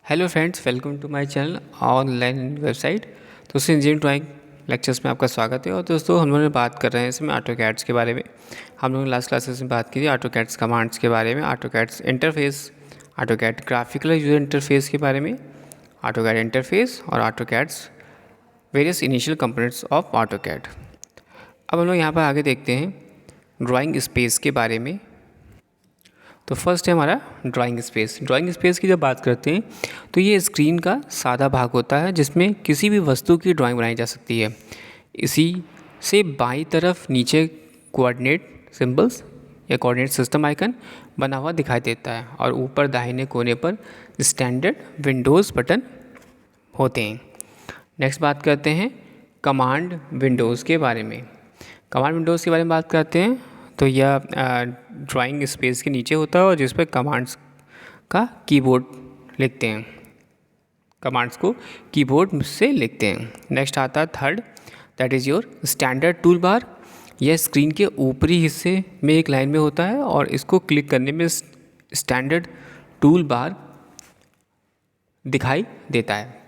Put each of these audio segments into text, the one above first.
Hello friends, welcome to my channel online website. दोस्तों, engineering drawing lectures में आपका स्वागत है। और दोस्तों, हम लोग ने बात कर रहे हैं इसमें ऑटो कैड्स के बारे में। हम लोगों ने लास्ट क्लासेस में बात की थी ऑटो कैड्स कमांड्स के बारे में, AutoCAD's interface, AutoCAD graphical user interface के बारे में, ऑटो कैड इंटरफेस और AutoCAD's various initial components of AutoCAD. अब हम लोग यहाँ पर आगे देखते हैं ड्राइंग स्पेस के बारे में। तो फर्स्ट है हमारा ड्राइंग स्पेस। ड्राइंग स्पेस की जब बात करते हैं तो ये स्क्रीन का सादा भाग होता है जिसमें किसी भी वस्तु की ड्राइंग बनाई जा सकती है। इसी से बाईं तरफ नीचे कोऑर्डिनेट सिंबल्स या कोऑर्डिनेट सिस्टम आइकन बना हुआ दिखाई देता है और ऊपर दाहिने कोने पर स्टैंडर्ड विंडोज़ बटन होते हैं। नेक्स्ट बात करते हैं कमांड विंडोज़ के बारे में। कमांड विंडोज़ के बारे में बात करते हैं तो यह ड्राइंग स्पेस के नीचे होता है और जिस पर कमांड्स का कीबोर्ड लिखते हैं, कमांड्स को कीबोर्ड से लिखते हैं। नेक्स्ट आता है third, that is your standard tool bar. यह स्क्रीन के ऊपरी हिस्से में एक लाइन में होता है और इसको क्लिक करने में स्टैंडर्ड टूल बार दिखाई देता है।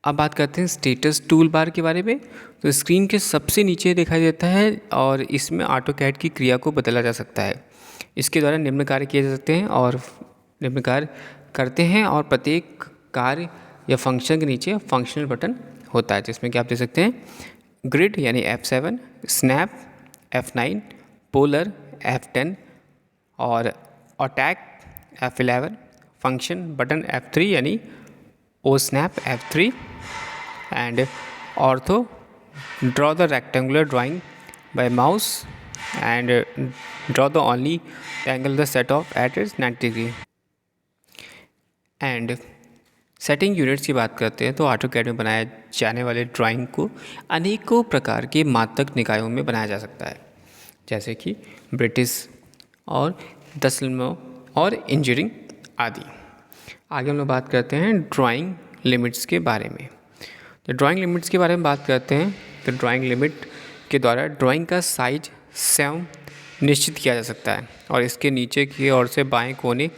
अब बात करते हैं स्टेटस टूल बार के बारे में। तो स्क्रीन के सबसे नीचे दिखाई देता है और इसमें ऑटो कैड की क्रिया को बदला जा सकता है। इसके द्वारा निम्न कार्य किए जा सकते हैं और निम्न कार्य करते हैं और प्रत्येक कार्य या फंक्शन के नीचे फंक्शनल बटन होता है जिसमें कि आप देख सकते हैं ग्रिड यानी F7, snap F9, polar F10 और attack F11, function button F3 यानी O snap F3 and ortho draw the rectangular drawing by mouse and draw the only angle the set of at its 90 degree। And setting units की बात करते हैं तो auto CAD में बनाए जाने वाले ड्राइंग को अनेकों प्रकार के मात्रक निकायों में बनाया जा सकता है, जैसे कि ब्रिटिश और दशमलव और इंजीनियरिंग आदि। आगे हम लोग बात करते हैं ड्राइंग लिमिट्स के बारे में। तो ड्राइंग लिमिट्स के बारे में बात करते हैं तो ड्राइंग लिमिट के द्वारा ड्राइंग का साइज स्वयं निश्चित किया जा सकता है और इसके नीचे की ओर से बाएं कोने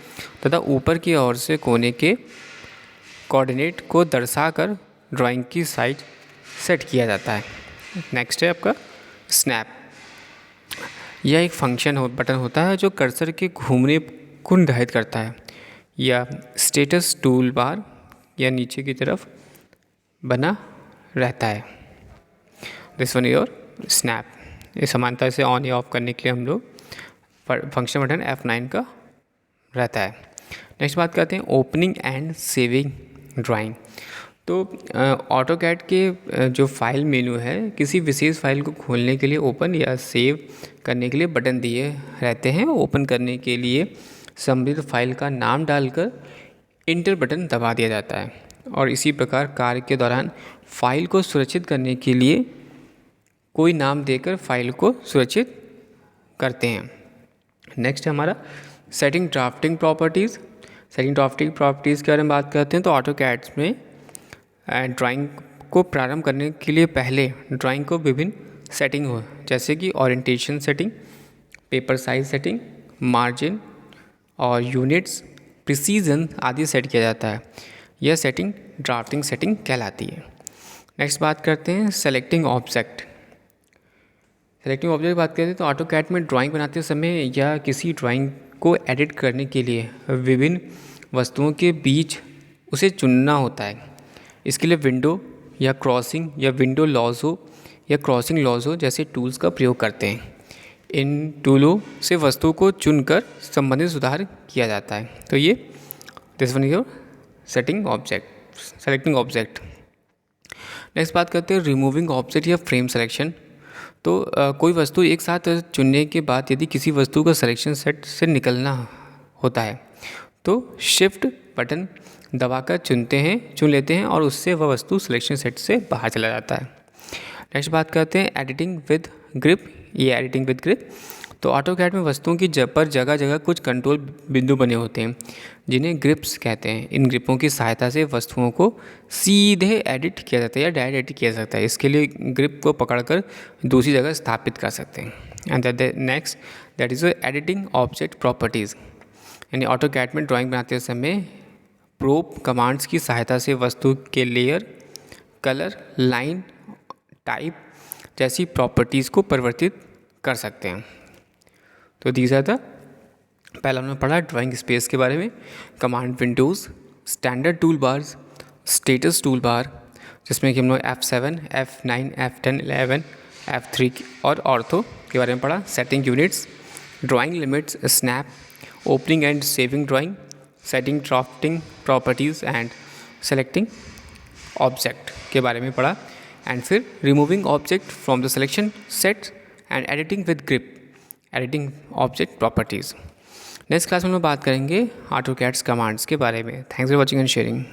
तथा ऊपर की ओर से कोने के कोऑर्डिनेट को दर्शाकर ड्राइंग की साइज सेट किया जाता है। नेक्स्ट है आपका स्नैप। यह एक फंक्शन बटन होता है जो कर्सर के घूमने को निर्धारित करता है। या स्टेटस टूल बार या नीचे की तरफ बना रहता है। This one your snap. ये समानता से ऑन या ऑफ करने के लिए हम लोग फंक्शन बटन F9 का रहता है। नेक्स्ट बात करते हैं ओपनिंग एंड सेविंग ड्राइंग। तो ऑटो कैड के जो फाइल मेनू है किसी विशेष फाइल को खोलने के लिए ओपन या सेव करने के लिए बटन दिए रहते हैं। ओपन करने के लिए संबंधित फाइल का नाम डालकर इंटर बटन दबा दिया जाता है और इसी प्रकार कार्य के दौरान फाइल को सुरक्षित करने के लिए कोई नाम देकर फाइल को सुरक्षित करते हैं। नेक्स्ट है हमारा setting drafting properties. Setting drafting properties के बारे में बात करते हैं तो ऑटो कैड्स में ड्राइंग को प्रारंभ करने के लिए पहले ड्राइंग को विभिन्न सेटिंग हो, जैसे कि orientation setting, paper size setting, margin और यूनिट्स, प्रिसीजन आदि सेट किया जाता है। यह सेटिंग ड्राफ्टिंग सेटिंग कहलाती है। नेक्स्ट बात करते हैं सेलेक्टिंग ऑब्जेक्ट। सेलेक्टिंग ऑब्जेक्ट की बात करते हैं तो ऑटो कैड में ड्राइंग बनाते समय या किसी ड्राइंग को एडिट करने के लिए विभिन्न वस्तुओं के बीच उसे चुनना होता है। इसके लिए विंडो या क्रॉसिंग या विंडो लॉज हो या क्रॉसिंग लॉज हो जैसे टूल्स का प्रयोग करते हैं। इन टूलों से वस्तु को चुनकर संबंधित सुधार किया जाता है। तो ये this one is your setting object, selecting object. Next बात करते हैं रिमूविंग ऑब्जेक्ट या फ्रेम सिलेक्शन। तो कोई वस्तु एक साथ चुनने के बाद यदि किसी वस्तु का सिलेक्शन सेट से निकलना होता है तो शिफ्ट बटन दबाकर चुन लेते हैं और उससे वह वस्तु सिलेक्शन सेट से बाहर चला जाता है। नेक्स्ट बात करते हैं एडिटिंग विद ग्रिप। ये एडिटिंग विद ग्रिप। तो ऑटो कैड में वस्तुओं की पर जगह जगह कुछ कंट्रोल बिंदु बने होते हैं जिन्हें ग्रिप्स कहते हैं। इन ग्रिपों की सहायता से वस्तुओं को सीधे एडिट किया जाता है या डायरेक्ट एडिट किया जा सकता है। इसके लिए ग्रिप को पकड़कर दूसरी जगह स्थापित कर सकते हैं। And next that is editing object properties. यानी ऑटो कैड में ड्राइंग बनाते समय प्रोब कमांड्स की सहायता से वस्तु के लेयर, कलर, लाइन, टाइप जैसी प्रॉपर्टीज़ को परिवर्तित कर सकते हैं। तो दीज आर द, पहला हमने पढ़ा ड्राइंग स्पेस के बारे में, command Windows, standard tool bars, status tool bar जिसमें कि हमने F7, F9, F10, 11, F3 और ऑर्थो के बारे में पढ़ा, setting units, drawing limits, snap, opening and saving drawing, setting drafting properties and selecting object के बारे में पढ़ा, एंड फिर removing object from the selection set and editing with grip, editing object properties. Next class में हम लोग बात करेंगे ऑटोकैड्स कमांड्स के बारे में। Thanks for watching and sharing.